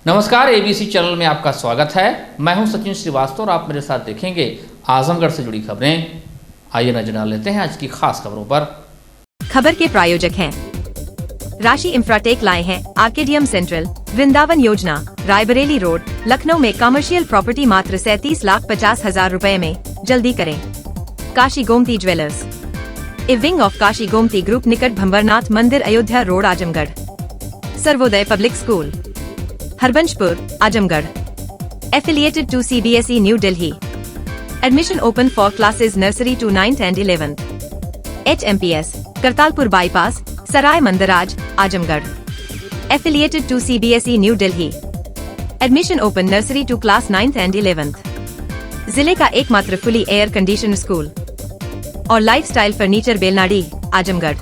नमस्कार, ABC channel में आपका स्वागत है। मैं हूं सचिन श्रीवास्तव और आप मेरे साथ देखेंगे आजमगढ़ से जुड़ी खबरें। आइए नजर डाल लेते हैं आज की खास खबरों पर। खबर के प्रायोजक हैं राशि इंफ्राटेक, लाए हैं आर्केडियम सेंट्रल, वृंदावन योजना, रायबरेली रोड, लखनऊ में कमर्शियल प्रॉपर्टी मात्र 37,50,000 रुपए में, जल्दी करें। Kashi Gomti jewellers, A wing of Kashi Gomti group, निकट भंवरनाथ मंदिर, Ayodhya road, Azamgarh. Sarvodaya public school, Harbanspur, Azamgarh, affiliated to CBSE New Delhi. Admission open for classes nursery to 9th and 11th. HMPS, Kartalpur bypass, Sarai Mandraj, Azamgarh, affiliated to CBSE New Delhi. Admission open nursery to class 9th and 11th. जिले का एकमात्र fully air condition school और lifestyle furniture, Belnadi, Azamgarh.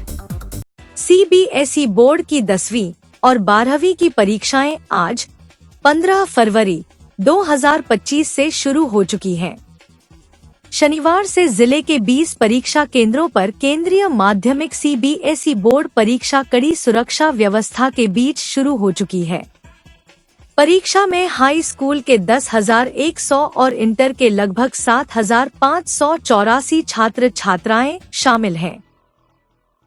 CBSE board की 10वीं और 12वीं की परीक्षाएं आज 15 फरवरी 2025 से शुरू हो चुकी हैं। शनिवार से जिले के 20 परीक्षा केंद्रों पर केंद्रीय माध्यमिक CBSE बोर्ड परीक्षा कड़ी सुरक्षा व्यवस्था के बीच शुरू हो चुकी है। परीक्षा में हाई स्कूल के 10,100 और इंटर के लगभग 7,584 छात्र छात्राएं शामिल हैं।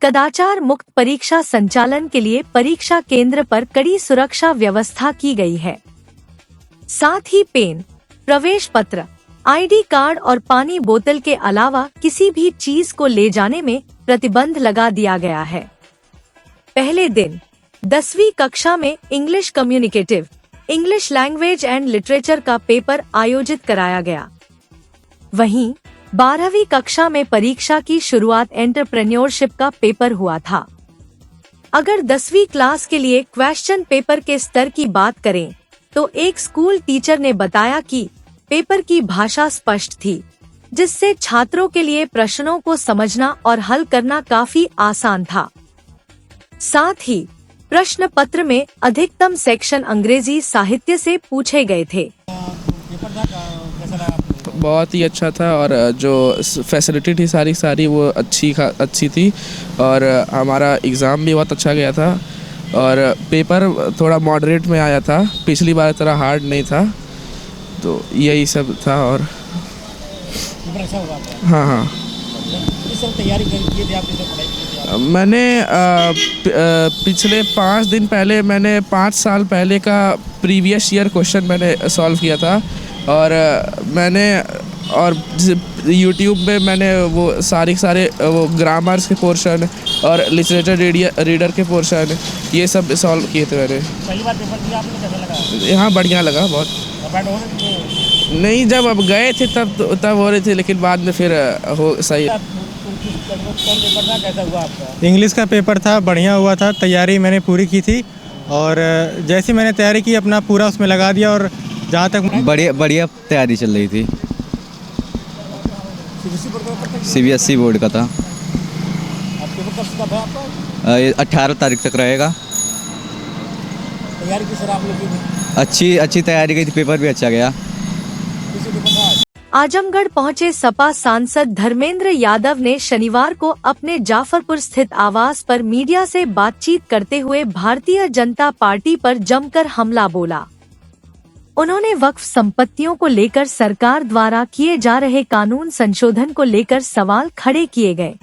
कदाचार मुक्त परीक्षा संचालन के लिए परीक्षा केंद्र पर कड़ी सुरक्षा व्यवस्था की गई है। साथ ही पेन, प्रवेश पत्र, ID कार्ड और पानी बोतल के अलावा किसी भी चीज को ले जाने में प्रतिबंध लगा दिया गया है। पहले दिन 10वीं कक्षा में English communicative, English language and literature का पेपर आयोजित कराया गया। वहीं 12वीं कक्षा में परीक्षा की शुरुआत एंटरप्रेन्योरशिप का पेपर हुआ था। अगर 10वीं क्लास के लिए क्वेश्चन पेपर के स्तर की बात करें तो एक स्कूल टीचर ने बताया कि पेपर की भाषा स्पष्ट थी, जिससे छात्रों के लिए प्रश्नों को समझना और हल करना काफी आसान था। साथ ही प्रश्न पत्र में अधिकतम सेक्शन अंग्रेजी साहित्य से पूछे गए थे। बहुत ही अच्छा था और जो फैसिलिटी थी सारी वो अच्छी थी और हमारा एग्ज़ाम भी बहुत अच्छा गया था और पेपर थोड़ा मॉडरेट में आया था, पिछली बार तरह हार्ड नहीं था, तो यही सब था। और अच्छा हुआ था। हाँ, इस सब तैयारी की थी आपने, जो पढ़ाई की थी? मैंने पिछले 5 दिन पहले मैंने 5 साल पहले का प्रीवियस ईयर क्वेश्चन मैंने सॉल्व किया था और मैंने YouTube पे मैंने वो सारे वो ग्रामर्स के पोर्शन और लिटरेचर रीडर के पोर्शन ये सब सॉल्व किए थे मैंने। पहली बार पेपर दिया आपने, कैसा लगा? हाँ, बढ़िया लगा बहुत। घबराहट हो रही थी? नहीं, जब अब गए थे तब हो रही थी, लेकिन बाद में फिर हो सही। कौन पेपर था, कैसा हुआ आपका? इंग्लिश का पेपर था, बढ़िया हुआ था। तैयारी मैंने पूरी की थी और जैसी मैंने तैयारी की अपना पूरा उसमें लगा दिया और जहाँ तक बढ़िया तैयारी चल रही थी। CBSE बोर्ड का था। पेपर कब से था आपका? 18 तारीख तक रहेगा। तैयारी किस तरह आप लोग की? अच्छी तैयारी की थी, पेपर भी अच्छा गया। किसी पेपर था? आजमगढ़ पहुंचे सपा सांसद धर्मेंद्र यादव ने शनिवार को अपने जाफरपुर स्थित आवास पर मीडिया से बातचीत करते हुए भारतीय जनता पार्टी पर जमकर हमला बोला। उन्होंने वक्फ संपत्तियों को लेकर सरकार द्वारा किए जा रहे कानून संशोधन को लेकर सवाल खड़े किए गए।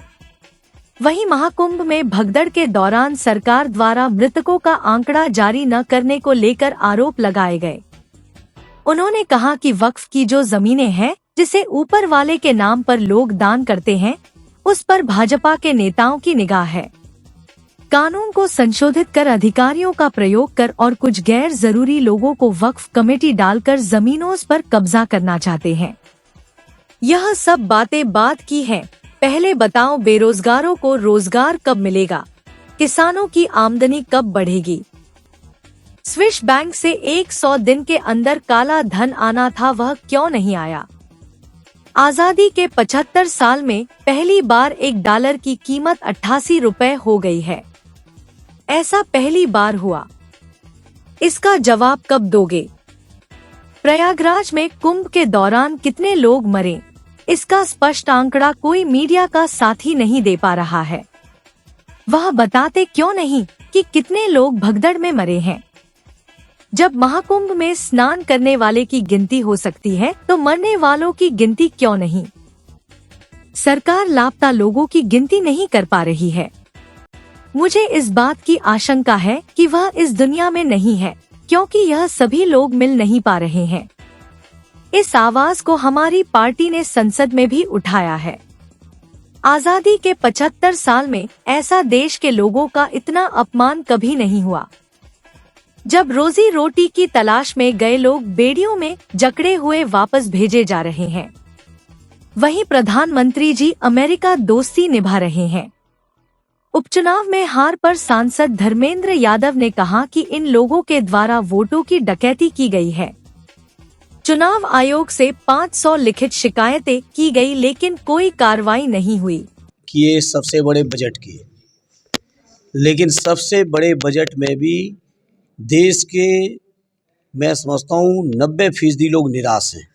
वहीं महाकुंभ में भगदड़ के दौरान सरकार द्वारा मृतकों का आंकड़ा जारी न करने को लेकर आरोप लगाए गए। उन्होंने कहा कि वक्फ की जो जमीनें हैं, जिसे ऊपर वाले के नाम पर लोग दान करते हैं, उस पर भाजपा के नेताओं की निगाह है। कानून को संशोधित कर अधिकारियों का प्रयोग कर और कुछ गैर जरूरी लोगों को वक्फ कमेटी डालकर जमीनों पर कब्जा करना चाहते हैं। यह सब बातें बात की हैं। पहले बताओ, बेरोजगारों को रोजगार कब मिलेगा? किसानों की आमदनी कब बढ़ेगी? स्विस बैंक से 100 दिन के अंदर काला धन आना था, वह क्यों नहीं आया? आजादी के 75 साल में पहली बार $1 की कीमत 88 रुपए हो गई है। ऐसा पहली बार हुआ। इसका जवाब कब दोगे? प्रयागराज में कुंभ के दौरान कितने लोग मरे, इसका स्पष्ट आंकड़ा कोई मीडिया का साथी नहीं दे पा रहा है। वह बताते क्यों नहीं कि कितने लोग भगदड़ में मरे हैं। जब महाकुंभ में स्नान करने वाले की गिनती हो सकती है तो मरने वालों की गिनती क्यों नहीं? सरकार लापता लोगों की गिनती नहीं कर पा रही है। मुझे इस बात की आशंका है कि वह इस दुनिया में नहीं है, क्योंकि यह सभी लोग मिल नहीं पा रहे हैं। इस आवाज को हमारी पार्टी ने संसद में भी उठाया है। आजादी के 75 साल में ऐसा देश के लोगों का इतना अपमान कभी नहीं हुआ। जब रोजी रोटी की तलाश में गए लोग बेड़ियों में जकड़े हुए वापस भेजे जा रहे हैं, वहीं प्रधानमंत्री जी अमेरिका दोस्ती निभा रहे हैं। उपचुनाव में हार पर सांसद धर्मेंद्र यादव ने कहा कि इन लोगों के द्वारा वोटों की डकैती की गई है। चुनाव आयोग से 500 लिखित शिकायतें की गई, लेकिन कोई कार्रवाई नहीं हुई। कि ये सबसे बड़े बजट की है, लेकिन सबसे बड़े बजट में भी देश के मैं समझता हूँ 90% लोग निराश हैं।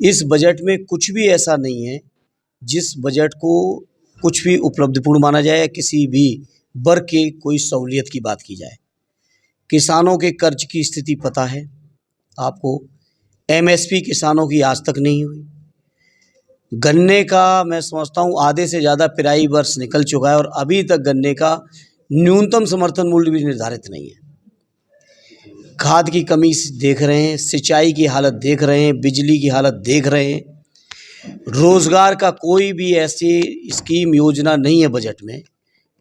इस बजट में कुछ भी ऐसा नहीं है जिस बजट को कुछ भी उपलब्धिपूर्ण माना जाए या किसी भी वर्ग के कोई सहूलियत की बात की जाए। किसानों के कर्ज की स्थिति पता है आपको, एमएसपी किसानों की आज तक नहीं हुई। गन्ने का मैं समझता हूँ आधे से ज़्यादा पेराई वर्ष निकल चुका है और अभी तक गन्ने का न्यूनतम समर्थन मूल्य भी निर्धारित नहीं है। खाद की कमी देख रहे हैं, सिंचाई की हालत देख रहे हैं, बिजली की हालत देख रहे हैं। रोजगार का कोई भी ऐसी स्कीम योजना नहीं है बजट में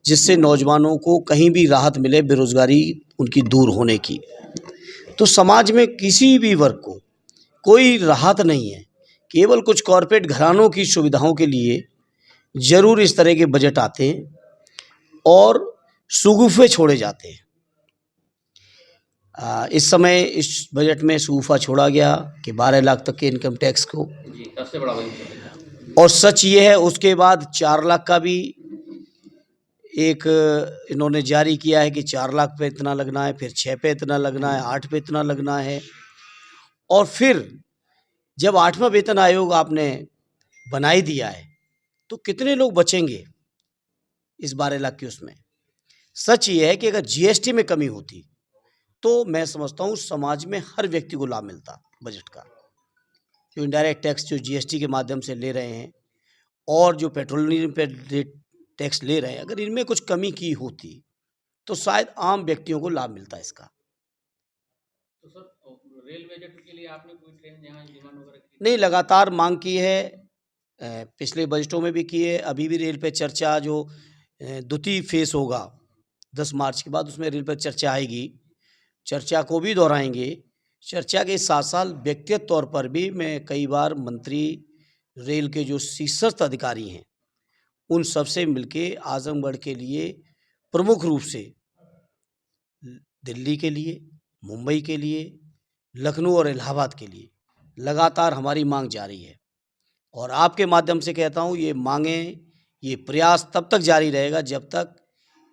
जिससे नौजवानों को कहीं भी राहत मिले बेरोजगारी उनकी दूर होने की। तो समाज में किसी भी वर्ग को कोई राहत नहीं है। केवल कुछ कॉरपोरेट घरानों की सुविधाओं के लिए जरूर इस तरह के बजट आते हैं और शगुफे छोड़े जाते हैं। इस समय इस बजट में शगुफा छोड़ा गया कि 12 लाख तक के इनकम टैक्स को, सबसे बड़ा वही। और सच ये है उसके बाद 4 लाख का भी एक इन्होंने जारी किया है कि 4 लाख पे इतना लगना है, फिर 6 पे इतना लगना है, 8 पे इतना लगना है। और फिर जब 8वां वेतन आयोग आपने बना ही दिया है तो कितने लोग बचेंगे इस 12 लाख की उसमें? सच ये है कि अगर जीएसटी में कमी होती तो मैं समझता हूँ समाज में हर व्यक्ति को लाभ मिलता बजट का। जो इनडायरेक्ट टैक्स जो जीएसटी के माध्यम से ले रहे हैं और जो पेट्रोलियम पे टैक्स ले रहे हैं, अगर इनमें कुछ कमी की होती तो शायद आम व्यक्तियों को लाभ मिलता इसका। तो सर रेल बजट के लिए आपने कोई ट्रेन यहाँ डिमांड वगैरह की? नहीं, लगातार मांग की है, पिछले बजटों में भी की है। अभी भी रेल पे चर्चा जो द्वितीय फेस होगा 10 मार्च के बाद, उसमें रेल पर चर्चा आएगी, चर्चा को भी दोहराएंगे। चर्चा के साथ साथ व्यक्तिगत तौर पर भी मैं कई बार मंत्री रेल के जो शीर्षस्थ अधिकारी हैं उन सबसे मिलके आजमगढ़ के लिए प्रमुख रूप से दिल्ली के लिए, मुंबई के लिए, लखनऊ और इलाहाबाद के लिए लगातार हमारी मांग जारी है। और आपके माध्यम से कहता हूँ ये मांगें, ये प्रयास तब तक जारी रहेगा जब तक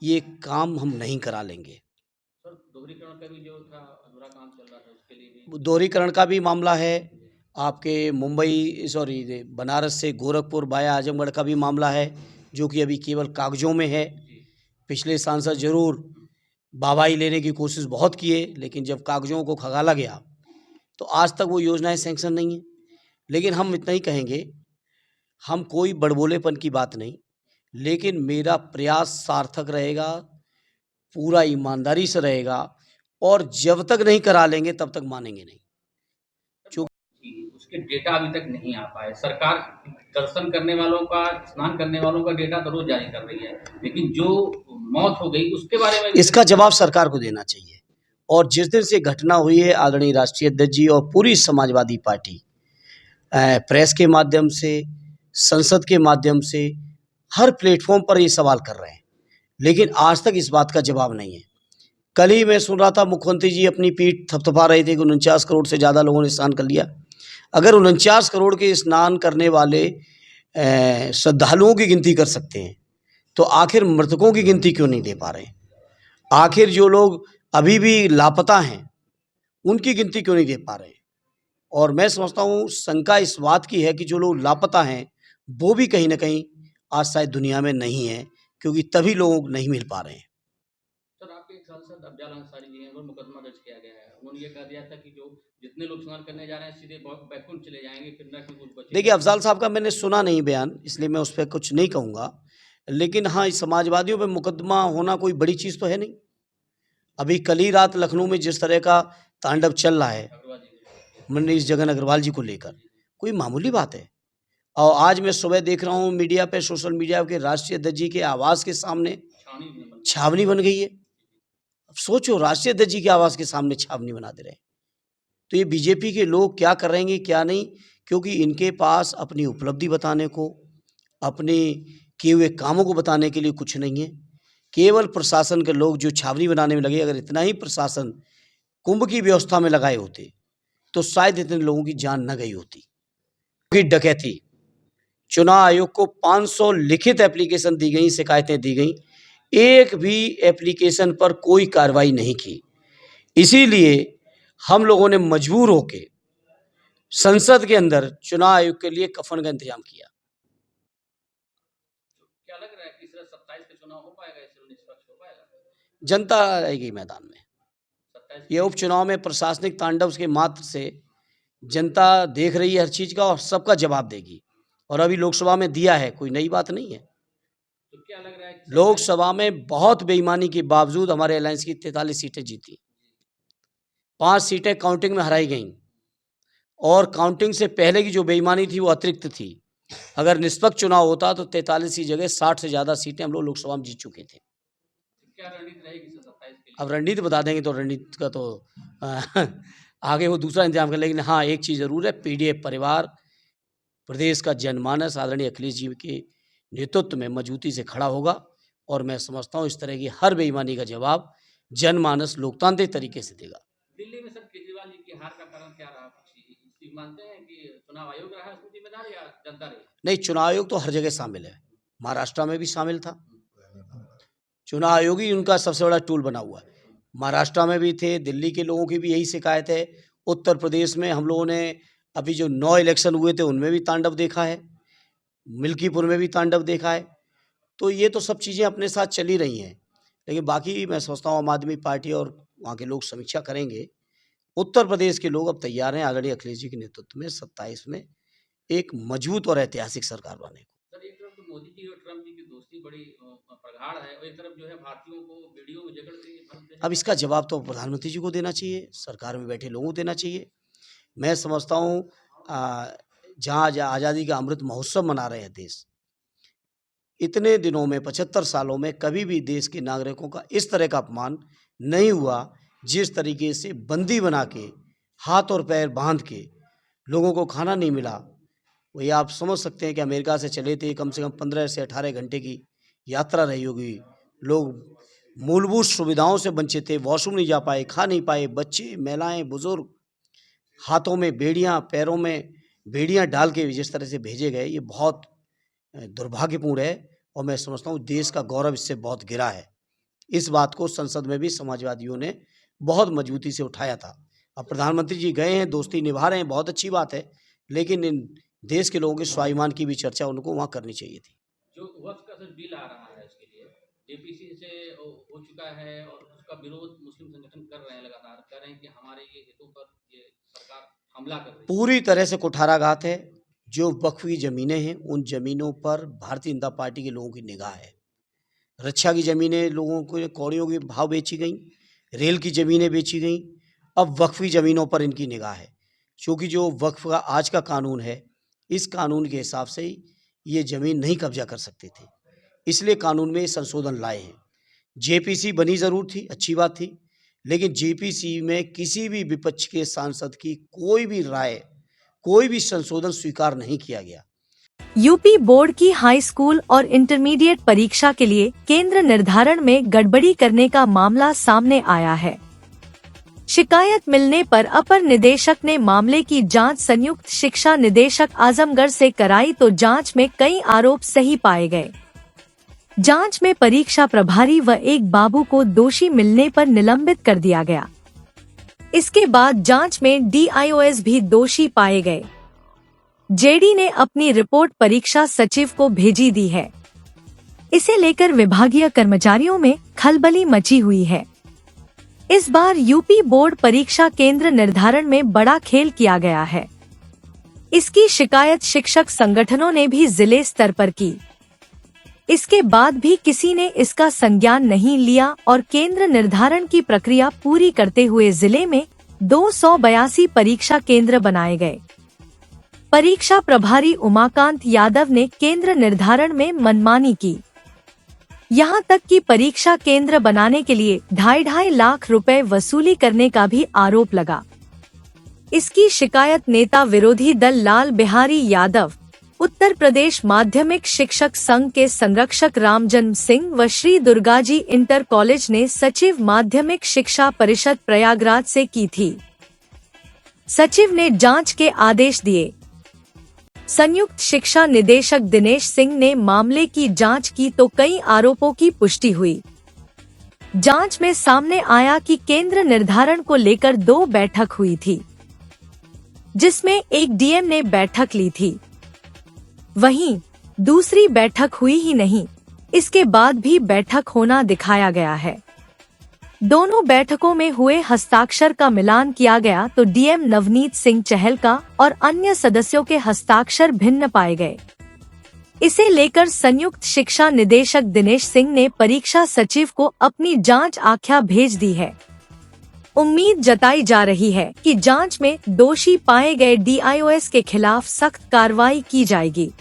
ये काम हम नहीं करा लेंगे। सर दोहरीकरण का भी जो था अधूरा काम चल रहा था, उसके लिए भी दोहरीकरण का भी मामला है। आपके बनारस से गोरखपुर वाया आजमगढ़ का भी मामला है जो कि अभी केवल कागजों में है। पिछले सांसद जरूर वाहवाही लेने की कोशिश बहुत किए, लेकिन जब कागजों को खंगाला गया तो आज तक वो योजनाएं सैंक्शन नहीं है। लेकिन हम इतना ही कहेंगे, हम कोई बड़बोलेपन की बात नहीं, लेकिन मेरा प्रयास सार्थक रहेगा, पूरा ईमानदारी से रहेगा और जब तक नहीं करा लेंगे तब तक मानेंगे नहीं। उसके डेटा अभी तक नहीं आ पाए। सरकार दर्शन करने वालों का, स्नान करने वालों का डेटा तो रोज जारी कर रही है, लेकिन जो मौत हो गई उसके बारे में इसका जवाब सरकार को देना चाहिए। और जिस दिन से घटना हुई है, आदरणीय राष्ट्रीय अध्यक्ष जी और पूरी समाजवादी पार्टी प्रेस के माध्यम से, संसद के माध्यम से, हर प्लेटफॉर्म पर ये सवाल कर रहे हैं, लेकिन आज तक इस बात का जवाब नहीं है। कल ही मैं सुन रहा था मुख्यमंत्री जी अपनी पीठ थपथपा रहे थे कि 49 करोड़ से ज़्यादा लोगों ने स्नान कर लिया। अगर 49 करोड़ के स्नान करने वाले श्रद्धालुओं की गिनती कर सकते हैं तो आखिर मृतकों की गिनती क्यों नहीं दे पा रहे? आखिर जो लोग अभी भी लापता हैं उनकी गिनती क्यों नहीं दे पा रहे? और मैं समझता हूँ शंका इस बात की है कि जो लोग लापता हैं वो भी कहीं ना कहीं आज शायद दुनिया में नहीं है, क्योंकि तभी लोग नहीं मिल पा रहे हैं। सर आपके एक सांसद अफजाल अंसारी जी हैं उन पर मुकदमा दर्ज किया गया है। उन्होंने ये कह दिया था कि जो जितने लोग इस्तेमाल करने जा रहे हैं सीधे बैकुंठ चले जाएंगे, फिर न कि कुछ बचे। देखिए, अफजाल साहब का मैंने सुना नहीं बयान, इसलिए मैं उस पर कुछ नहीं कहूँगा। लेकिन हाँ, इस समाजवादियों पे मुकदमा होना कोई बड़ी चीज़ तो है नहीं। अभी कल ही रात लखनऊ में जिस तरह का तांडव चल रहा है मनीष जगन अग्रवाल जी को लेकर, कोई मामूली बात है। और आज मैं सुबह देख रहा हूँ मीडिया पे, सोशल मीडिया के राष्ट्रीय अध्यक्ष जी के आवास के सामने छावनी बन गई है। अब सोचो, राष्ट्रीय अध्यक्ष जी के आवास के सामने छावनी बना दे रहे हैं। तो ये बीजेपी के लोग क्या कर रहे हैं क्या नहीं, क्योंकि इनके पास अपनी उपलब्धि बताने को, अपने किए हुए कामों को बताने के लिए कुछ नहीं है। केवल प्रशासन के लोग जो छावनी बनाने में लगे, अगर इतना ही प्रशासन कुंभ की व्यवस्था में लगाए होते तो शायद इतने लोगों की जान न गई होती। क्योंकि डकैती, चुनाव आयोग को 500 लिखित एप्लीकेशन दी गई, शिकायतें दी गई, एक भी एप्लीकेशन पर कोई कार्रवाई नहीं की। इसीलिए हम लोगों ने मजबूर होकर संसद के अंदर चुनाव आयोग के लिए कफन का इंतजाम किया। क्या लग रहा है कि 27 का चुनाव हो पाएगा, इससे निष्पक्ष हो पाएगा? जनता आएगी मैदान में। ये उपचुनाव में प्रशासनिक तांडव के मात्र से जनता देख रही है हर चीज का और सबका जवाब देगी। और अभी लोकसभा में दिया है, कोई नई बात नहीं है। तो क्या लग रहा है लोकसभा में बहुत बेईमानी के बावजूद हमारे अलायंस की 43 सीटें जीती, 5 सीटें काउंटिंग में हराई गईं, और काउंटिंग से पहले की जो बेईमानी थी वो अतिरिक्त थी। अगर निष्पक्ष चुनाव होता तो 43 की जगह 60 से ज़्यादा सीटें हम लोग लोकसभा में जीत चुके थे। क्या रणनीति रहेगी 27 के लिए? अब रणनीति बता देंगे तो रणनीति का तो आगे वो दूसरा इंतजाम कर। लेकिन हाँ, एक चीज़ ज़रूर है, पीडीएफ परिवार प्रदेश का जनमानस आदरणीय अखिलेश जी के नेतृत्व में मजबूती से खड़ा होगा। और मैं समझता हूँ इस तरह की हर बेईमानी का जवाब जनमानस लोकतांत्रिक तरीके से देगा। दिल्ली में सर केजरीवाल जी की हार का कारण क्या रहा? मानते हैं कि चुनाव आयोग रहा उसमें जिम्मेदार या जनता रही? नहीं, चुनाव आयोग तो हर जगह शामिल है। महाराष्ट्र में भी शामिल था। चुनाव आयोग ही उनका सबसे बड़ा टूल बना हुआ है। महाराष्ट्र में भी थे, दिल्ली के लोगों की भी यही शिकायत है। उत्तर प्रदेश में हम लोगों ने अभी जो 9 इलेक्शन हुए थे उनमें भी तांडव देखा है, मिल्कीपुर में भी तांडव देखा है। तो ये तो सब चीज़ें अपने साथ चली रही हैं। लेकिन बाकी मैं सोचता हूँ आम आदमी पार्टी और वहाँ के लोग समीक्षा करेंगे। उत्तर प्रदेश के लोग अब तैयार हैं आदरणीय अखिलेश जी के नेतृत्व में 27 में एक मजबूत और ऐतिहासिक सरकार बनाने को। सर, एक तरफ तो मोदी जी और ट्रम्प जी की दोस्ती बड़ी प्रगाढ़ है, और एक तरफ जो है भारतीयों को वीडियो में जकड़ते। अब इसका जवाब तो प्रधानमंत्री जी को देना चाहिए, सरकार में बैठे लोगों को देना चाहिए। मैं समझता हूँ जहाँ आज़ादी का अमृत महोत्सव मना रहे हैं देश, इतने दिनों में 75 सालों में कभी भी देश के नागरिकों का इस तरह का अपमान नहीं हुआ। जिस तरीके से बंदी बना के, हाथ और पैर बांध के लोगों को खाना नहीं मिला, वही आप समझ सकते हैं कि अमेरिका से चले थे, कम से कम 15 से 18 घंटे की यात्रा रही होगी। लोग मूलभूत सुविधाओं से वंचित थे, वॉशरूम नहीं जा पाए, खा नहीं पाए। बच्चे, महिलाएं, बुजुर्ग हाथों में बेड़ियां, पैरों में बेड़ियां डाल के जिस तरह से भेजे गए, ये बहुत दुर्भाग्यपूर्ण है। और मैं समझता हूँ देश का गौरव इससे बहुत गिरा है। इस बात को संसद में भी समाजवादियों ने बहुत मजबूती से उठाया था। अब प्रधानमंत्री जी गए हैं, दोस्ती निभा रहे हैं, बहुत अच्छी बात है। लेकिन इन देश के लोगों के स्वाभिमान की भी चर्चा उनको वहाँ करनी चाहिए थी। जो वक्फ का बिल आ रहा है उसके लिए जेपीसी से हो चुका है, और उसका विरोध मुस्लिम संगठन कर रहे हैं, लगातार कह रहे हैं कि हमारे ये हितों पर ये सरकार हमला कर रही है। पूरी तरह से कुठाराघात है। जो वक्फ की ज़मीनें हैं उन ज़मीनों पर भारतीय जनता पार्टी के लोगों की निगाह है। रक्षा की ज़मीनें लोगों को कौड़ियों के भाव बेची गई, रेल की ज़मीनें बेची गई। अब वक्फ की ज़मीनों पर इनकी निगाह है, क्योंकि जो वक्फ का आज का कानून है, इस कानून के हिसाब से ये ज़मीन नहीं कब्जा कर सकते थे, इसलिए कानून में संशोधन लाए हैं। जेपीसी बनी ज़रूर थी, अच्छी बात थी, लेकिन जेपीसी में किसी भी विपक्ष के सांसद की कोई भी राय, कोई भी संशोधन स्वीकार नहीं किया गया। यूपी बोर्ड की हाई स्कूल और इंटरमीडिएट परीक्षा के लिए केंद्र निर्धारण में गड़बड़ी करने का मामला सामने आया है। शिकायत मिलने पर अपर निदेशक ने मामले की जांच संयुक्त शिक्षा निदेशक आजमगढ़ से कराई, तो जांच में कई आरोप सही पाए गए। जांच में परीक्षा प्रभारी व एक बाबू को दोषी मिलने पर निलंबित कर दिया गया। इसके बाद जांच में डीआईओएस भी दोषी पाए गए। जेडी ने अपनी रिपोर्ट परीक्षा सचिव को भेजी दी है। इसे लेकर विभागीय कर्मचारियों में खलबली मची हुई है। इस बार यूपी बोर्ड परीक्षा केंद्र निर्धारण में बड़ा खेल किया गया है। इसकी शिकायत शिक्षक संगठनों ने भी जिले स्तर पर की। इसके बाद भी किसी ने इसका संज्ञान नहीं लिया और केंद्र निर्धारण की प्रक्रिया पूरी करते हुए जिले में 282 परीक्षा केंद्र बनाए गए। परीक्षा प्रभारी उमाकांत यादव ने केंद्र निर्धारण में मनमानी की। यहां तक कि परीक्षा केंद्र बनाने के लिए 2.5 लाख रुपए वसूली करने का भी आरोप लगा। इसकी शिकायत नेता विरोधी दल लाल बिहारी यादव, उत्तर प्रदेश माध्यमिक शिक्षक संघ के संरक्षक रामजन्म सिंह व श्री दुर्गाजी इंटर कॉलेज ने सचिव माध्यमिक शिक्षा परिषद प्रयागराज से की थी। सचिव ने जांच के आदेश दिए। संयुक्त शिक्षा निदेशक दिनेश सिंह ने मामले की जांच की तो कई आरोपों की पुष्टि हुई। जांच में सामने आया कि केंद्र निर्धारण को लेकर 2 बैठक हुई थी, जिसमें एक डीएम ने बैठक ली थी, वहीं दूसरी बैठक हुई ही नहीं। इसके बाद भी बैठक होना दिखाया गया है। दोनों बैठकों में हुए हस्ताक्षर का मिलान किया गया तो डीएम नवनीत सिंह चहल का और अन्य सदस्यों के हस्ताक्षर भिन्न पाए गए। इसे लेकर संयुक्त शिक्षा निदेशक दिनेश सिंह ने परीक्षा सचिव को अपनी जांच आख्या भेज दी है। उम्मीद जताई जा रही है कि जांच में दोषी पाए गए डीआईओएस के खिलाफ सख्त कार्रवाई की जाएगी।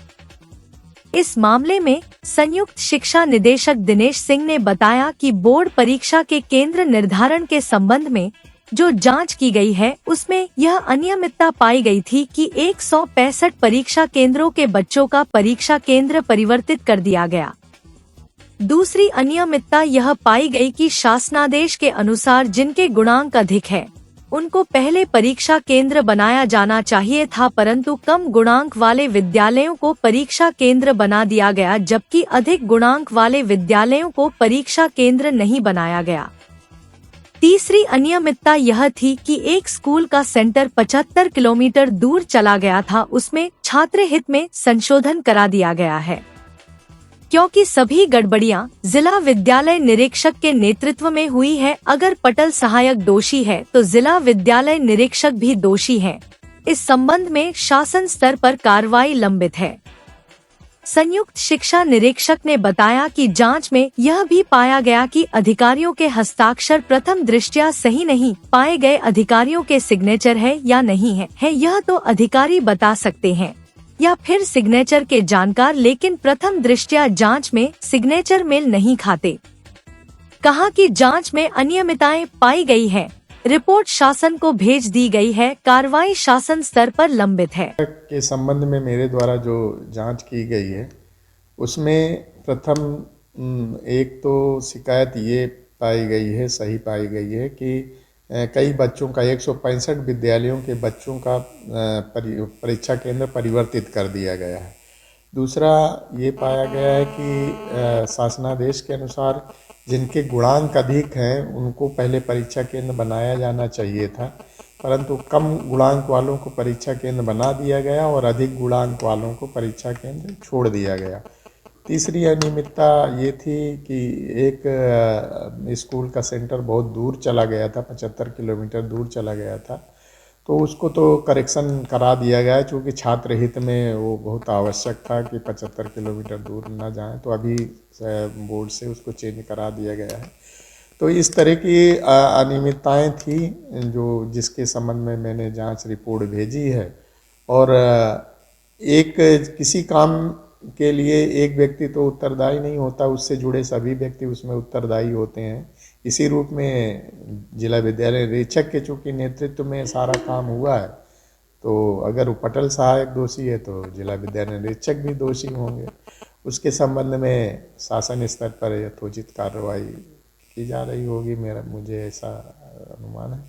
इस मामले में संयुक्त शिक्षा निदेशक दिनेश सिंह ने बताया कि बोर्ड परीक्षा के केंद्र निर्धारण के संबंध में जो जांच की गई है उसमें यह अनियमितता पाई गई थी कि 165 परीक्षा केंद्रों के बच्चों का परीक्षा केंद्र परिवर्तित कर दिया गया। दूसरी अनियमितता यह पाई गई कि शासनादेश के अनुसार जिनके गुणांक अधिक है उनको पहले परीक्षा केंद्र बनाया जाना चाहिए था, परंतु कम गुणांक वाले विद्यालयों को परीक्षा केंद्र बना दिया गया, जबकि अधिक गुणांक वाले विद्यालयों को परीक्षा केंद्र नहीं बनाया गया। तीसरी अनियमितता यह थी कि एक स्कूल का सेंटर 75 किलोमीटर दूर चला गया था, उसमें छात्र हित में संशोधन करा दिया गया है। क्योंकि सभी गड़बड़ियां जिला विद्यालय निरीक्षक के नेतृत्व में हुई है। अगर पटल सहायक दोषी है तो जिला विद्यालय निरीक्षक भी दोषी है। इस संबंध में शासन स्तर पर कार्रवाई लंबित है। संयुक्त शिक्षा निरीक्षक ने बताया कि जांच में यह भी पाया गया कि अधिकारियों के हस्ताक्षर प्रथम दृष्टया सही नहीं पाए गए। अधिकारियों के सिग्नेचर है या नहीं है यह तो अधिकारी बता सकते हैं या फिर सिग्नेचर के जानकार, लेकिन प्रथम दृष्टया जांच में सिग्नेचर मेल नहीं खाते। कहा कि जांच में अनियमितताएं पाई गई है, रिपोर्ट शासन को भेज दी गई है, कार्रवाई शासन स्तर पर लंबित है। के संबंध में मेरे द्वारा जो जांच की गई है उसमें प्रथम एक तो शिकायत ये पाई गई है, सही पाई गई है कि कई बच्चों का 165 विद्यालयों के बच्चों का परीक्षा केंद्र परिवर्तित कर दिया गया है। दूसरा ये पाया गया है कि शासनादेश के अनुसार जिनके गुणांक अधिक हैं उनको पहले परीक्षा केंद्र बनाया जाना चाहिए था, परंतु कम गुणांक वालों को परीक्षा केंद्र बना दिया गया और अधिक गुणांक वालों को परीक्षा केंद्र छोड़ दिया गया। तीसरी अनियमितता ये थी कि एक स्कूल का सेंटर बहुत दूर चला गया था, 75 किलोमीटर दूर चला गया था, तो उसको तो करेक्शन करा दिया गया क्योंकि छात्र हित में वो बहुत आवश्यक था कि 75 किलोमीटर दूर ना जाएं, तो अभी बोर्ड से उसको चेंज करा दिया गया है। तो इस तरह की अनियमितताएं थी जो जिसके संबंध में मैंने जांच रिपोर्ट भेजी है। और एक किसी काम के लिए एक व्यक्ति तो उत्तरदायी नहीं होता, उससे जुड़े सभी व्यक्ति उसमें उत्तरदायी होते हैं। इसी रूप में जिला विद्यालय निरीक्षक के चूँकि नेतृत्व में सारा काम हुआ है, तो अगर वो पटल सहायक दोषी है तो जिला विद्यालय निरीक्षक भी दोषी होंगे। उसके संबंध में शासन स्तर पर यथोचित कार्रवाई की जा रही होगी, मुझे ऐसा अनुमान है।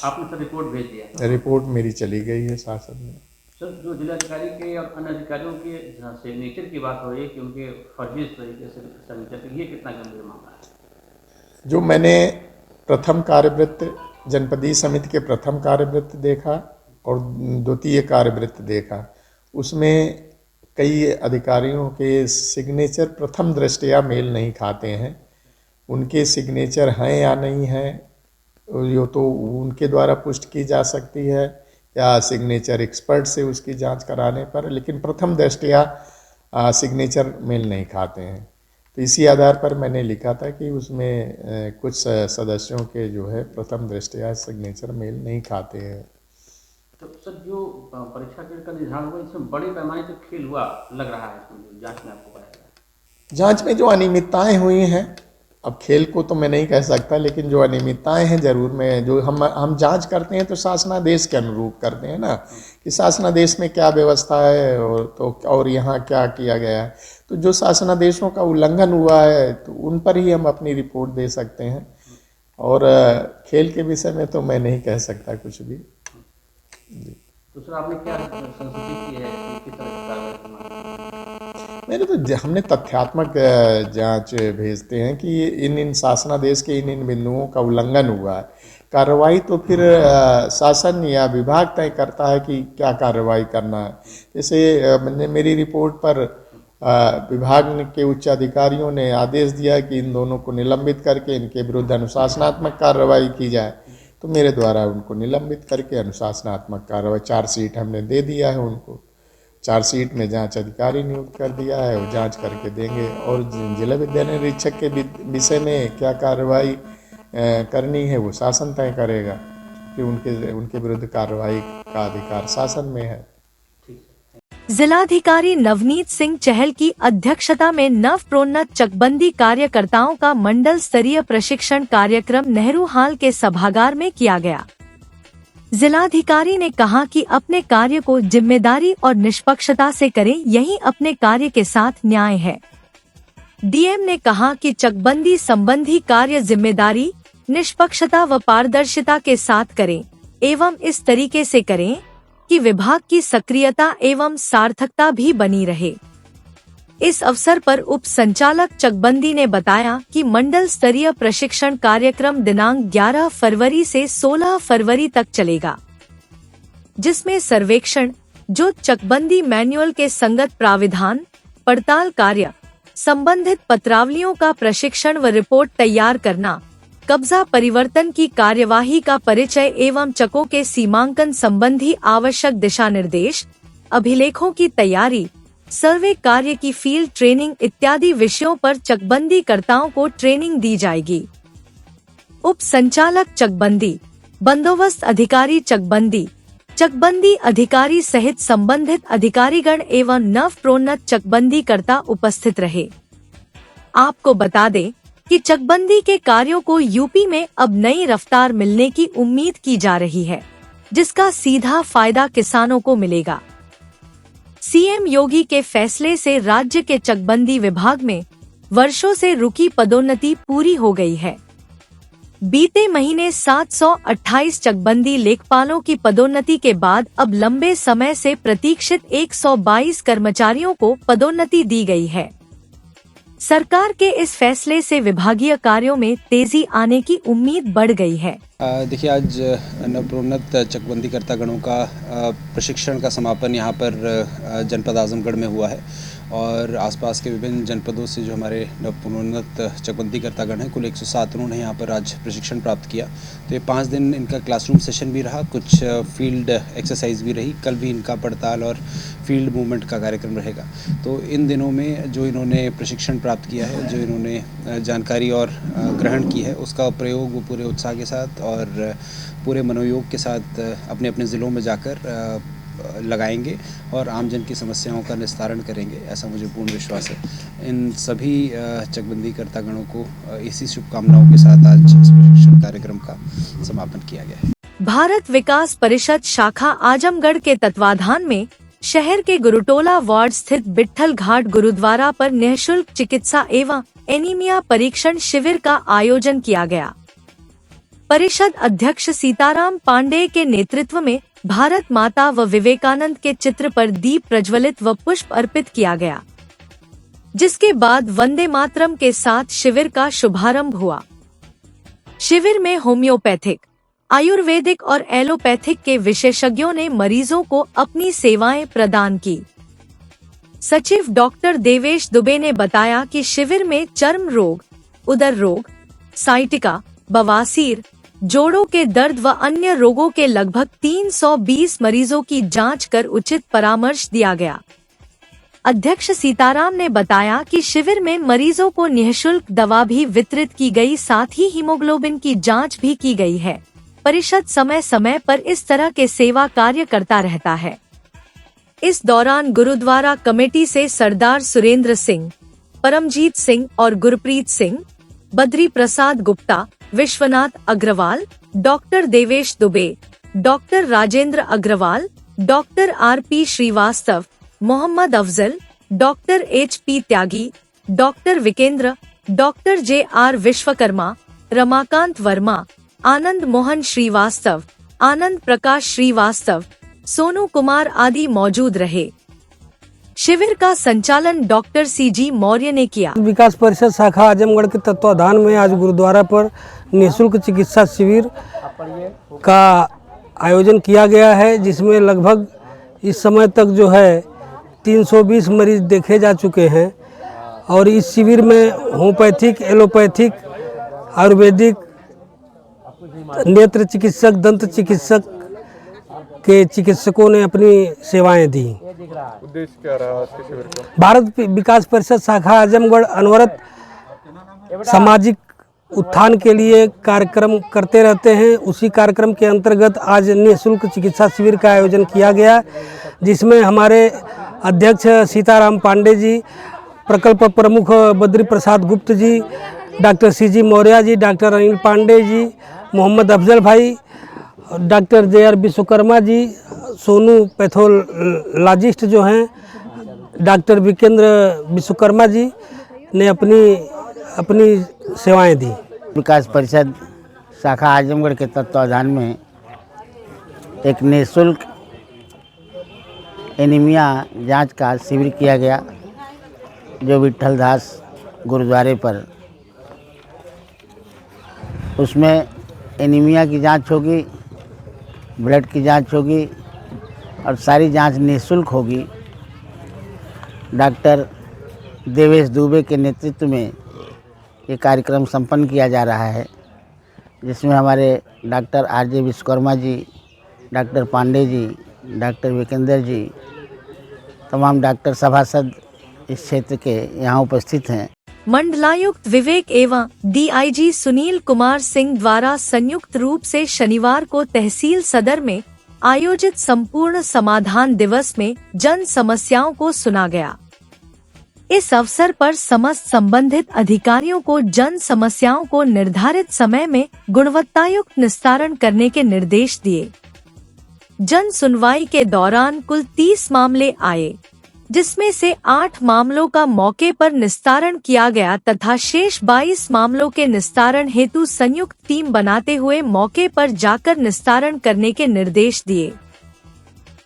आपने सर रिपोर्ट भेज दिया? रिपोर्ट मेरी चली गई है शासन में। सर, जो जिलाधिकारी के और अन्य अधिकारियों के सिग्नेचर की बात हो रही है कि उनके फर्जी तरीके से सिग्नेचर, ये कितना गंभीर मामला है? जो मैंने प्रथम कार्यवृत्त जनपदीय समिति के प्रथम कार्यवृत्त देखा और द्वितीय कार्यवृत्त देखा, उसमें कई अधिकारियों के सिग्नेचर प्रथम दृष्टया मेल नहीं खाते हैं। उनके सिग्नेचर हैं या नहीं हैं यो तो उनके द्वारा पुष्टि की जा सकती है या सिग्नेचर एक्सपर्ट से उसकी जांच कराने पर, लेकिन प्रथम दृष्टया सिग्नेचर मेल नहीं खाते हैं। तो इसी आधार पर मैंने लिखा था कि उसमें कुछ सदस्यों के जो है प्रथम दृष्टया सिग्नेचर मेल नहीं खाते हैं। तो सर जो परीक्षा केंद्र का निर्धारण हुआ इसमें बड़े पैमाने पर खेल हुआ लग रहा है, इसमें जांच में आपको पाया गया? जांच में जो अनियमितताएं हुई हैं, अब खेल को तो मैं नहीं कह सकता, लेकिन जो अनियमितताएं हैं जरूर में जो हम जांच करते हैं तो शासनादेश के अनुरूप करते हैं ना, कि शासनादेश में क्या व्यवस्था है और यहाँ क्या किया गया है। तो जो शासनादेशों का उल्लंघन हुआ है तो उन पर ही हम अपनी रिपोर्ट दे सकते हैं, और खेल के विषय में तो मैं नहीं कह सकता कुछ भी। तो सर आपने क्या संस्तुति की है, किस तरह की कार्रवाई करना? मैंने तो हमने तथ्यात्मक जांच भेजते हैं कि इन शासनादेश के इन बिंदुओं का उल्लंघन हुआ है। कार्रवाई तो फिर शासन या विभाग तय करता है कि क्या कार्रवाई करना है। जैसे मैंने मेरी रिपोर्ट पर विभाग के उच्च अधिकारियों ने आदेश दिया कि इन दोनों को निलंबित करके इनके विरुद्ध अनुशासनात्मक कार्रवाई की जाए, तो मेरे द्वारा उनको निलंबित करके अनुशासनात्मक कार्रवाई चार्जशीट हमने दे दिया है उनको। चार्जशीट में जांच अधिकारी नियुक्त कर दिया है, वो जांच करके देंगे, और जिला विद्यालय निरीक्षक के विषय में क्या कार्रवाई करनी है वो शासन तय करेगा, कि उनके विरुद्ध कार्रवाई का अधिकार शासन में है। जिलाधिकारी नवनीत सिंह चहल की अध्यक्षता में नव प्रोन्नत चकबंदी कार्यकर्ताओं का मंडल स्तरीय प्रशिक्षण कार्यक्रम नेहरू हाल के सभागार में किया गया। जिलाधिकारी ने कहा कि अपने कार्य को जिम्मेदारी और निष्पक्षता से करें, यही अपने कार्य के साथ न्याय है। डीएम ने कहा कि चकबंदी संबंधी कार्य जिम्मेदारी, निष्पक्षता व पारदर्शिता के साथ करें एवं इस तरीके से करें कि विभाग की सक्रियता एवं सार्थकता भी बनी रहे। इस अवसर पर उप संचालक चकबंदी ने बताया कि मंडल स्तरीय प्रशिक्षण कार्यक्रम दिनांक 11 फरवरी से 16 फरवरी तक चलेगा, जिसमें सर्वेक्षण, जो चकबंदी मैनुअल के संगत प्राविधान, पड़ताल कार्य, संबंधित पत्रावलियों का प्रशिक्षण व रिपोर्ट तैयार करना, कब्जा परिवर्तन की कार्यवाही का परिचय एवं चकों के सीमांकन संबंधी आवश्यक दिशा निर्देश, अभिलेखों की तैयारी, सर्वे कार्य की फील्ड ट्रेनिंग इत्यादि विषयों पर चकबंदी कर्ताओं को ट्रेनिंग दी जाएगी। उप संचालक चकबंदी, बंदोबस्त अधिकारी चकबंदी, चकबंदी अधिकारी सहित संबंधित अधिकारीगण एवं नव प्रोन्नत चकबंदी कर्ता उपस्थित रहे। आपको बता दें कि चकबंदी के कार्यों को यूपी में अब नई रफ्तार मिलने की उम्मीद की जा रही है, जिसका सीधा फायदा किसानों को मिलेगा। सीएम योगी के फैसले से राज्य के चकबंदी विभाग में वर्षों से रुकी पदोन्नति पूरी हो गई है। बीते महीने 728 चकबंदी लेखपालों की पदोन्नति के बाद अब लंबे समय से प्रतीक्षित 122 कर्मचारियों को पदोन्नति दी गई है। सरकार के इस फैसले से विभागीय कार्यों में तेजी आने की उम्मीद बढ़ गई है। देखिए, आज नवप्रोन्नत चकबंदी कर्ता गणों का प्रशिक्षण का समापन यहाँ पर जनपद आजमगढ़ में हुआ है, और आसपास के विभिन्न जनपदों से जो हमारे नवप्रोन्नत चकबंदी कर्ता गण हैं, कुल 107 उन्होंने यहाँ पर आज प्रशिक्षण प्राप्त किया। तो ये 5 दिन इनका क्लासरूम सेशन भी रहा, कुछ फील्ड एक्सरसाइज भी रही, कल भी इनका पड़ताल और फील्ड मूवमेंट का कार्यक्रम रहेगा। तो इन दिनों में जो इन्होंने प्रशिक्षण प्राप्त किया है, जो इन्होंने जानकारी और ग्रहण की है, उसका प्रयोग वो पूरे उत्साह के साथ और पूरे मनोयोग के साथ अपने अपने ज़िलों में जाकर लगाएंगे और आमजन की समस्याओं का निस्तारण करेंगे, ऐसा मुझे पूर्ण विश्वास है। इन सभी चकबंदी कर्ता गणों को इसी शुभकामनाओं के साथ आज इस प्रशिक्षण कार्यक्रम का समापन किया गया है। भारत विकास परिषद शाखा आजमगढ़ के तत्वाधान में शहर के गुरुटोला वार्ड स्थित बिट्ठल घाट गुरुद्वारा पर निःशुल्क चिकित्सा एवं एनीमिया परीक्षण शिविर का आयोजन किया गया। परिषद अध्यक्ष सीताराम पांडेय के नेतृत्व में भारत माता व विवेकानंद के चित्र पर दीप प्रज्वलित व पुष्प अर्पित किया गया, जिसके बाद वंदे मातरम के साथ शिविर का शुभारंभ हुआ। शिविर में होम्योपैथिक, आयुर्वेदिक और एलोपैथिक के विशेषज्ञों ने मरीजों को अपनी सेवाएं प्रदान की। सचिव डॉक्टर देवेश दुबे ने बताया कि शिविर में चर्म रोग, उदर रोग, साइटिका, बवासीर, जोड़ों के दर्द व अन्य रोगों के लगभग 320 मरीजों की जांच कर उचित परामर्श दिया गया। अध्यक्ष सीताराम ने बताया कि शिविर में मरीजों को निःशुल्क दवा भी वितरित की गई, साथ ही हीमोग्लोबिन की जांच भी की गई है। परिषद समय समय पर इस तरह के सेवा कार्य करता रहता है। इस दौरान गुरुद्वारा कमेटी से सरदार सुरेंद्र सिंह, परमजीत सिंह और Gurpreet Singh, Badri Prasad Gupta, Vishwanath Agarwal, doctor Devesh Dubey, doctor Rajendra Agarwal, doctor RP Srivastava, Mohammad Afzal, doctor HP Tyagi, doctor Vikendra, doctor JR Vishwakarma, Ramakant Verma, Anand Mohan Srivastava, Anand Prakash Srivastava, Sonu Kumar आदि मौजूद रहे। शिविर का संचालन डॉक्टर CG मौर्य ने किया। विकास परिषद शाखा आजमगढ़ के तत्वाधान में आज गुरुद्वारा पर निःशुल्क चिकित्सा शिविर का आयोजन किया गया है, जिसमें लगभग इस समय तक जो है 320 मरीज देखे जा चुके हैं। और इस शिविर में होम्योपैथिक, एलोपैथिक, आयुर्वेदिक, नेत्र चिकित्सक, दंत चिकित्सक के चिकित्सकों ने अपनी सेवाएं दी। उद्देश्य क्या रहा आज के शिविर का? भारत विकास परिषद शाखा आजमगढ़ अनवरत सामाजिक उत्थान के लिए कार्यक्रम करते रहते हैं। उसी कार्यक्रम के अंतर्गत आज निःशुल्क चिकित्सा शिविर का आयोजन किया गया, जिसमें हमारे अध्यक्ष सीताराम पांडे जी, प्रकल्प प्रमुख बद्री प्रसाद गुप्त जी, doctor CG Maurya ji, doctor Anil Pandey ji, Mohammad Afzal भाई, doctor JR Vishwakarma ji, Sonu pathologist जो हैं, डॉक्टर विकेंद्र विश्वकर्मा जी ने अपनी सेवाएं दी। विकास परिषद शाखा आजमगढ़ के तत्वाधान में एक निःशुल्क एनीमिया जांच का शिविर किया गया, जो विट्ठल दास गुरुद्वारे पर। उसमें एनीमिया की जांच होगी, ब्लड की जांच होगी और सारी जांच निःशुल्क होगी। डॉक्टर देवेश दुबे के नेतृत्व में ये कार्यक्रम संपन्न किया जा रहा है, जिसमें हमारे doctor RJ Vishwakarma ji, doctor Pandey ji, doctor विकेंद्र जी, तमाम डॉक्टर सभासद इस क्षेत्र के यहाँ उपस्थित हैं। मंडलायुक्त विवेक एवं DIG सुनील कुमार सिंह द्वारा संयुक्त रूप से शनिवार को तहसील सदर में आयोजित संपूर्ण समाधान दिवस में जन समस्याओं को सुना गया। इस अवसर पर समस्त संबंधित अधिकारियों को जन समस्याओं को निर्धारित समय में गुणवत्तायुक्त निस्तारण करने के निर्देश दिए। जन सुनवाई के दौरान कुल 30 मामले आए, जिसमें से 8 मामलों का मौके पर निस्तारण किया गया तथा शेष 22 मामलों के निस्तारण हेतु संयुक्त टीम बनाते हुए मौके पर जाकर निस्तारण करने के निर्देश दिए।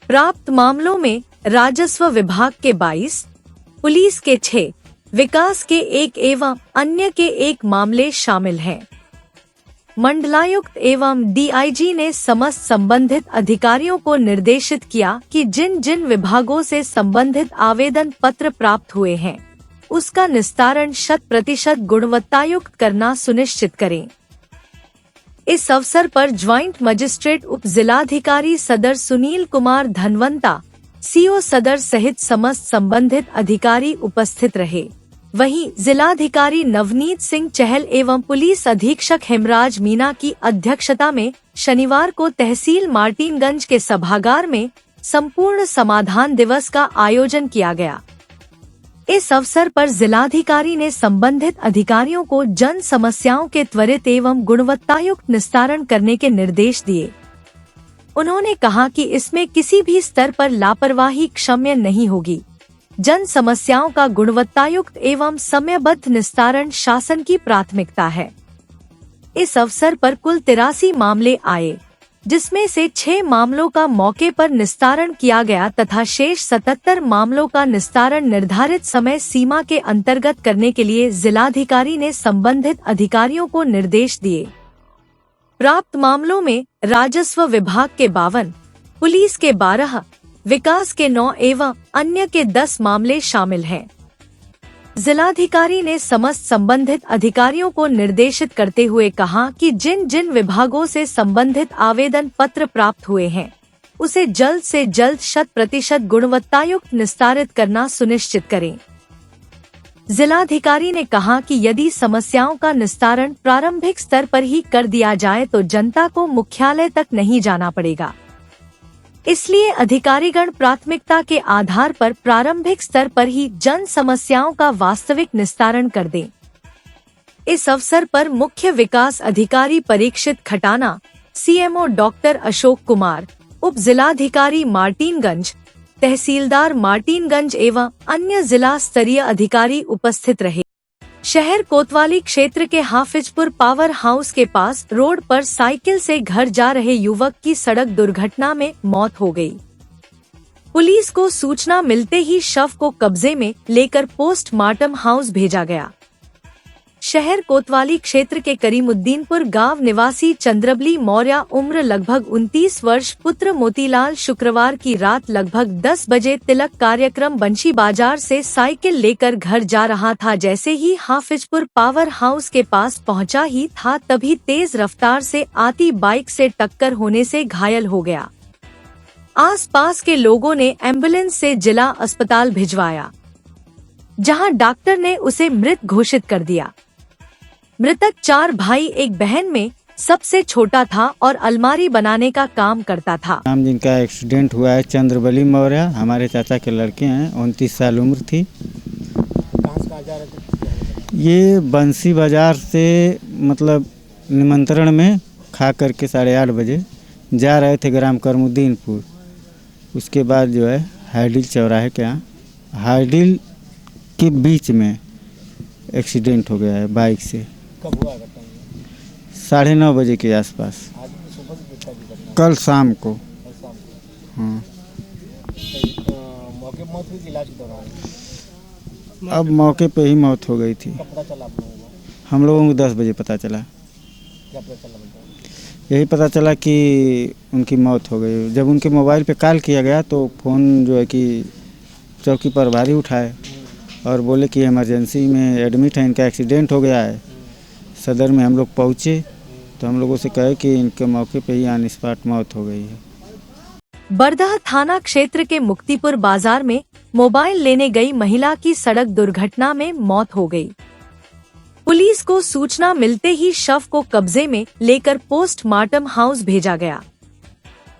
प्राप्त मामलों में राजस्व विभाग के 22, पुलिस के 6, विकास के 1 एवं अन्य के 1 मामले शामिल हैं। मंडलायुक्त एवं DIG ने समस्त संबंधित अधिकारियों को निर्देशित किया कि जिन जिन विभागों से संबंधित आवेदन पत्र प्राप्त हुए हैं, उसका निस्तारण 100% गुणवत्तायुक्त करना सुनिश्चित करें। इस अवसर पर ज्वाइंट मजिस्ट्रेट उप जिलाधिकारी सदर सुनील कुमार धनवंता, CO सदर सहित समस्त संबंधित अधिकारी उपस्थित रहे। वहीं जिलाधिकारी नवनीत सिंह चहल एवं पुलिस अधीक्षक हेमराज मीना की अध्यक्षता में शनिवार को तहसील मार्टिनगंज के सभागार में संपूर्ण समाधान दिवस का आयोजन किया गया। इस अवसर पर जिलाधिकारी ने संबंधित अधिकारियों को जन समस्याओं के त्वरित एवं गुणवत्तायुक्त निस्तारण करने के निर्देश दिए। उन्होंने कहा कि इसमें किसी भी स्तर पर लापरवाही क्षम्य नहीं होगी। जन समस्याओं का गुणवत्तायुक्त एवं समयबद्ध निस्तारण शासन की प्राथमिकता है। इस अवसर पर कुल 83 मामले आए, जिसमें से 6 मामलों का मौके पर निस्तारण किया गया तथा शेष 77 मामलों का निस्तारण निर्धारित समय सीमा के अंतर्गत करने के लिए जिलाधिकारी ने संबंधित अधिकारियों को निर्देश दिए। प्राप्त मामलों में राजस्व विभाग के 52, पुलिस के 12, विकास के 9 एवं अन्य के 10 मामले शामिल हैं। जिलाधिकारी ने समस्त संबंधित अधिकारियों को निर्देशित करते हुए कहा कि जिन जिन विभागों से संबंधित आवेदन पत्र प्राप्त हुए हैं उसे जल्द से जल्द 100% गुणवत्तायुक्त निस्तारित करना सुनिश्चित करें। जिलाधिकारी ने कहा कि यदि समस्याओं का निस्तारण प्रारंभिक स्तर पर ही कर दिया जाए तो जनता को मुख्यालय तक नहीं जाना पड़ेगा। इसलिए अधिकारीगण प्राथमिकता के आधार पर प्रारंभिक स्तर पर ही जन समस्याओं का वास्तविक निस्तारण कर दें। इस अवसर पर मुख्य विकास अधिकारी परीक्षित खटाना, सीएमओ डॉक्टर अशोक कुमार, उप जिलाधिकारी मार्टिनगंज, तहसीलदार मार्टिनगंज एवं अन्य जिला स्तरीय अधिकारी उपस्थित रहे। शहर कोतवाली क्षेत्र के हाफिजपुर पावर हाउस के पास रोड पर साइकिल से घर जा रहे युवक की सड़क दुर्घटना में मौत हो गई। पुलिस को सूचना मिलते ही शव को कब्जे में लेकर पोस्टमार्टम हाउस भेजा गया। शहर कोतवाली क्षेत्र के करीमुद्दीनपुर गांव निवासी चंद्रबली मौर्य उम्र लगभग 29 वर्ष पुत्र मोतीलाल शुक्रवार की रात लगभग 10 बजे तिलक कार्यक्रम बंशी बाजार से साइकिल लेकर घर जा रहा था। जैसे ही हाफिजपुर पावर हाउस के पास पहुंचा ही था तभी तेज रफ्तार से आती बाइक से टक्कर होने से घायल हो गया। आसपास के लोगों ने एम्बुलेंस से जिला अस्पताल भिजवाया, जहां डॉक्टर ने उसे मृत घोषित कर दिया। मृतक 4 भाई एक बहन में सबसे छोटा था और अलमारी बनाने का काम करता था। नाम जिनका एक्सीडेंट हुआ है चंद्रबली मौर्य, हमारे चाचा के लड़के हैं, 29 साल उम्र थी। ये बंसी बाजार से मतलब निमंत्रण में खा करके 8:30 बजे जा रहे थे ग्राम करमुद्दीनपुर। उसके बाद जो है हाइडिल चौराहे के यहाँ हाइडिल के बीच में एक्सीडेंट हो गया है बाइक से। कब हुआ घटना? 9:30 बजे के आसपास, कल शाम को। हाँ, मौके मौत हुई, इलाज के दौरान? अब मौके पे ही मौत हो गई थी। कब पता चला आप लोगों को? हम लोगों को 10 बजे पता चला। क्या पता चला? यही पता चला कि उनकी मौत हो गई। जब उनके मोबाइल पे कॉल किया गया तो फ़ोन जो है कि चौकी प्रभारी उठाए और बोले कि इमरजेंसी में एडमिट है, इनका एक्सीडेंट हो गया है। सदर में हम लोग पहुँचे तो हम लोगों से कहे कि इनके मौके पे ही ऑन स्पॉट मौत हो गई है। बरदह थाना क्षेत्र के मुक्तिपुर बाजार में मोबाइल लेने गई महिला की सड़क दुर्घटना में मौत हो गई। पुलिस को सूचना मिलते ही शव को कब्जे में लेकर पोस्टमार्टम हाउस भेजा गया।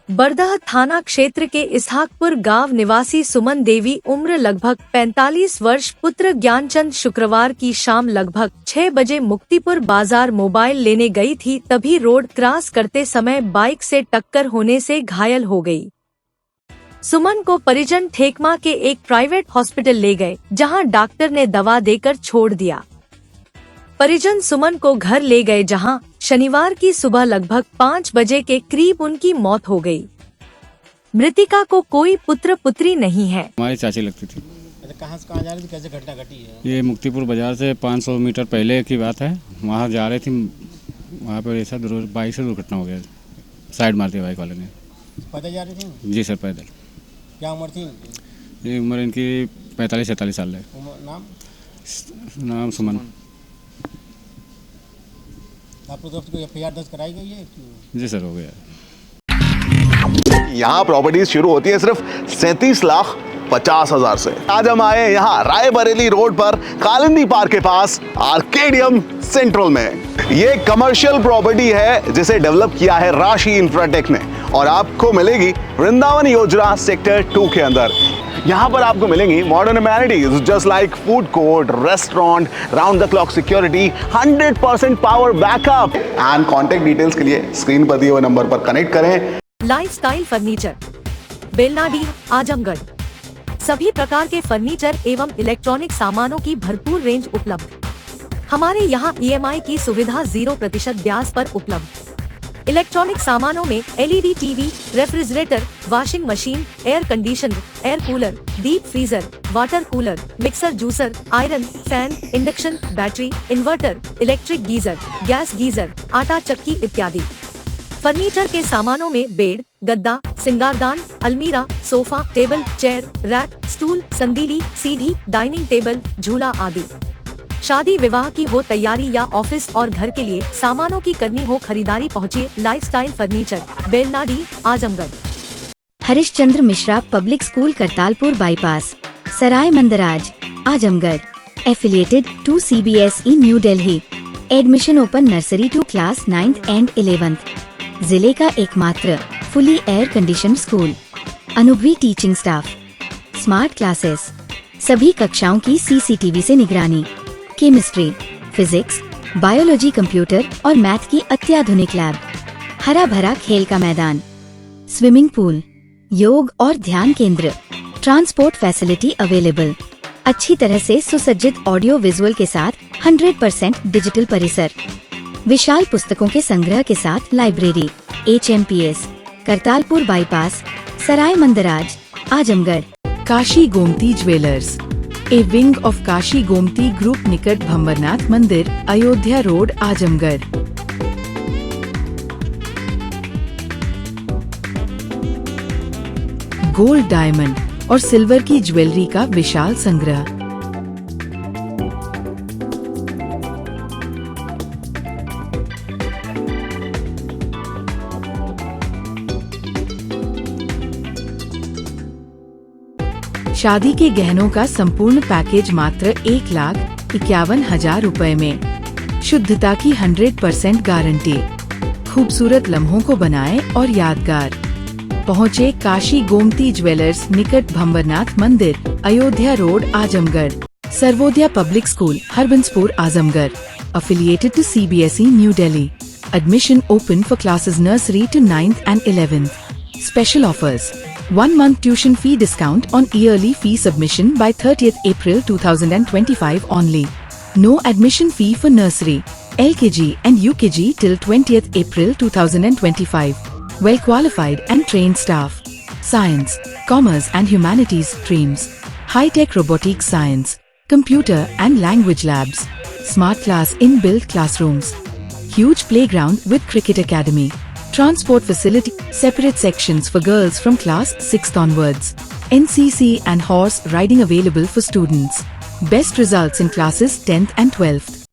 बरदह थाना क्षेत्र के इसहाकपुर गांव निवासी सुमन देवी उम्र लगभग 45 वर्ष पुत्र ज्ञानचंद शुक्रवार की शाम लगभग 6 बजे मुक्तिपुर बाजार मोबाइल लेने गई थी, तभी रोड क्रॉस करते समय बाइक से टक्कर होने से घायल हो गई। सुमन को परिजन ठेकमा के एक प्राइवेट हॉस्पिटल ले गए, जहां डॉक्टर ने दवा देकर छोड़ दिया। परिजन सुमन को घर ले गए, जहां शनिवार की सुबह लगभग 5 बजे के करीब उनकी मौत हो गई। मृतिका को कोई पुत्र पुत्री नहीं है। हमारी चाची लगती थी। कहाँ से कहाँ जा रही थी, कैसे घटना घटी है? ये मुक्तिपुर बाजार से 500 मीटर पहले की बात है। वहाँ जा रही थी, वहाँ पर ऐसा बाइक से दुर्घटना हो गया। साइड मारती बाइक वाले ने। पैदल जा रही थी? जी सर, पैदल। क्या उम्र थी? ये उम्र इनकी 45-47 साल है। नाम सुमन। आप लोग को FIR दर्ज कराई गई है? जी सर, हो गया। यहाँ प्रॉपर्टीज शुरू होती है सिर्फ 37,50,000 से। आज हम आए हैं यहाँ रायबरेली रोड पर कालिंदी पार्क के पास आर्केडियम सेंट्रल में। ये कमर्शियल प्रॉपर्टी है जिसे डेवलप किया है राशि इंफ्राटेक ने और आपको मिलेगी वृंदावन योजना सेक्टर 2 के अंदर। यहाँ पर आपको मिलेंगी modern amenities just like food court, restaurant, round the clock security, 100% power backup. And contact details के लिए स्क्रीन पर दिए हुए नंबर पर कनेक्ट करें। Lifestyle furniture, Belnadi, Azamgarh. सभी प्रकार के फर्नीचर एवं इलेक्ट्रॉनिक सामानों की भरपूर रेंज उपलब्ध। हमारे यहाँ EMI की सुविधा 0% ब्याज पर उपलब्ध। इलेक्ट्रॉनिक सामानों में LED TV, refrigerator, washing machine, air conditioner, air cooler, deep freezer, water cooler, mixer juicer, iron, fan, induction, battery, inverter, electric geyser, gas geyser, आटा चक्की इत्यादि। फर्नीचर के सामानों में बेड, गद्दा, सिंगारदान, अलमीरा, sofa, table, chair, rack, stool, संदीली, सीढ़ी, डाइनिंग टेबल, झूला आदि। शादी विवाह की हो तैयारी या ऑफिस और घर के लिए सामानों की करनी हो खरीदारी, पहुँचिए lifestyle furniture, Belnadi, Azamgarh. Harishchandra Mishra public school Kartalpur bypass, Sarai Mandraj, Azamgarh. Affiliated to CBSE New Delhi. Admission open nursery to class 9th and 11th। जिले का एकमात्र फुली एयर कंडीशन स्कूल। अनुभवी टीचिंग स्टाफ। Smart classes. सभी कक्षाओं की CCTV से निगरानी। केमिस्ट्री, फिजिक्स, बायोलॉजी, कंप्यूटर और मैथ की अत्याधुनिक लैब। हरा भरा खेल का मैदान। स्विमिंग पूल, योग और ध्यान केंद्र। Transport facility available. अच्छी तरह से सुसज्जित ऑडियो विजुअल के साथ 100% डिजिटल परिसर। विशाल पुस्तकों के संग्रह के साथ library. HMPS, Kartalpur bypass, Sarai Mandraj, Azamgarh. Kashi Gomti jewellers, A wing of Kashi Gomti group, निकट भंवरनाथ मंदिर, Ayodhya road, Azamgarh. Gold, diamond और सिल्वर की ज्वेलरी का विशाल संग्रह। शादी के गहनों का संपूर्ण पैकेज मात्र 1,51,000 रुपए में। शुद्धता की 100% गारंटी। खूबसूरत लम्हों को बनाएं और यादगार। पहुँचे काशी गोमती ज्वेलर्स, निकट भंवरनाथ मंदिर, Ayodhya road, Azamgarh. Sarvodaya public school, Harbanspur, Azamgarh. Affiliated to CBSE New Delhi. Admission open for classes nursery to 9th and 11th. Special offers: 1 month tuition fee discount on yearly fee submission by 30th April 2025 only. No admission fee for nursery, LKG and UKG till 20th April 2025. Well qualified and trained staff. Science, Commerce and Humanities streams. High-tech robotics science, computer and language labs. Smart class inbuilt classrooms. Huge playground with cricket academy. Transport facility, separate sections for girls from class 6th onwards. NCC and horse riding available for students. Best results in classes 10th and 12th.